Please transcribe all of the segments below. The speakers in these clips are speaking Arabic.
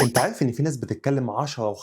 انت عارف ان في ناس بتتكلم 10 و15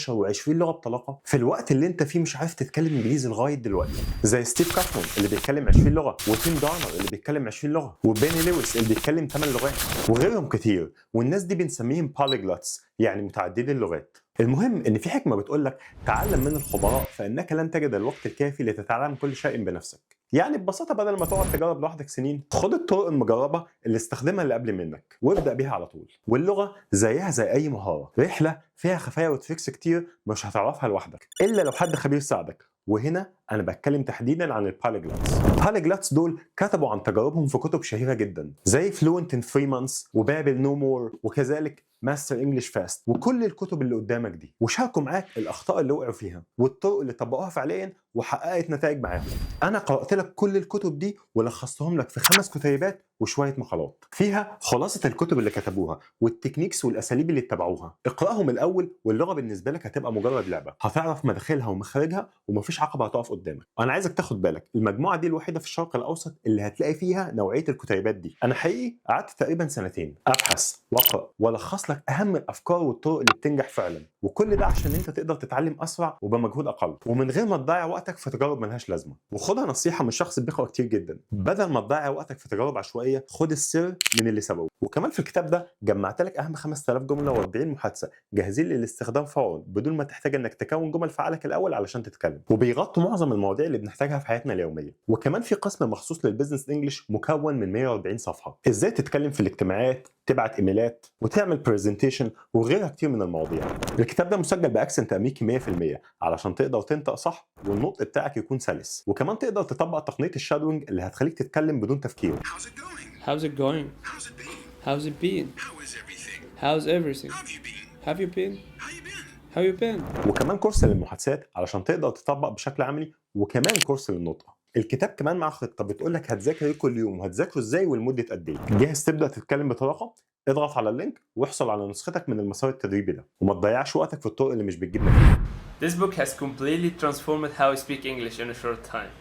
و20 لغه بطلاقه في الوقت اللي انت فيه مش عارف تتكلم انجليزي لغايه دلوقتي؟ زي ستيف كافرون اللي بيتكلم 20 لغه، وتيم دارنر اللي بيتكلم 20 لغه، وبيني لويس اللي بيتكلم 8 لغات، وغيرهم كتير. والناس دي بنسميهم polyglots، يعني متعددي اللغات. المهم ان في حكمه بتقول لك تعلم من الخبراء فانك لن تجد الوقت الكافي لتتعلم كل شيء بنفسك. يعني ببساطه بدل ما تقعد تجرب لوحدك سنين، خد الطرق المجربه اللي استخدمها اللي قبل منك وابدا بيها على طول. واللغه زيها زي اي مهاره، رحله فيها خفايا وتريكس كتير مش هتعرفها لوحدك الا لو حد خبير ساعدك. وهنا انا بتكلم تحديدا عن الباليجلاتس. الباليجلاتس دول كتبوا عن تجاربهم في كتب شهيره جدا زي فلوينت ان 3 مانثس وبابل نو مور، وكذلك ماستر انجلش فاست، وكل الكتب اللي قدامك دي، وشاركوا معاك الاخطاء اللي وقعوا فيها والطرق اللي طبقوها فعليا وحققت نتائج معاهم. انا قرات لك كل الكتب دي ولخصتهم لك في 5 كتيبات وشويه مقالات فيها خلاصه الكتب اللي كتبوها والتكنيكس والاساليب اللي اتبعوها. اقراهم الاول واللغه بالنسبه لك هتبقى مجرد لعبه، هتعرف مداخلها ومخارجها ومفيش عقبه هتقف قدامك. انا عايزك تاخد بالك المجموعه دي الوحيده في الشرق الاوسط اللي هتلاقي فيها نوعيه الكتيبات دي. انا حقيقي قعدت تقريبا 2 ابحث واقرا والخص لك اهم الافكار والطرق اللي بتنجح فعلا، وكل ده عشان انت تقدر تتعلم اسرع وبمجهود اقل ومن غير ما تضيع وقتك في تجارب ملهاش لازمه. وخدها نصيحه من شخص بيقرا كتير جدا، بدل ما تضيع وقتك في تجارب عشوائيه خد السر من اللي سبقوه. وكمان في الكتاب ده جمعت لك اهم 5000 جمله و40 محادثه جاهزين للاستخدام فورا بدون ما تحتاج انك تكون جمل في عقلك الاول علشان تتكلم، وبيغطوا معظم المواضيع اللي بنحتاجها في حياتنا اليوميه. وكمان في قسم مخصوص للبيزنس انجلش مكون من 140 صفحه، ازاي تتكلم في الاجتماعات، تبعت ايميلات، وتعمل برزنتيشن، وغيرها كتير من المواضيع. الكتاب ده مسجل باكسنت امريكي 100% علشان تقدر تنطق صح والنطق بتاعك يكون سلس، وكمان تقدر تطبق تقنيه الشادوينج اللي هتخليك تتكلم بدون تفكير. How's it going? How's it going? How's it been? How's it been? How is everything? How's everything? How have you been? Have you been? How you been? How you been? وكمان كورس للمحادثات علشان تقدر تطبق بشكل عملي، وكمان كورس للنطق. الكتاب كمان مع خطه بتقول لك هتذاكر ايه كل يوم وهتذاكره ازاي ولمده قد ايه. جاهز تبدا تتكلم بطلاقه؟ اضغط على اللينك واحصل على نسختك من المسار التدريبي ده، وما تضيعش وقتك في الطرق اللي مش بتجيب نتيجه. This book has completely transformed how I speak English in a short time.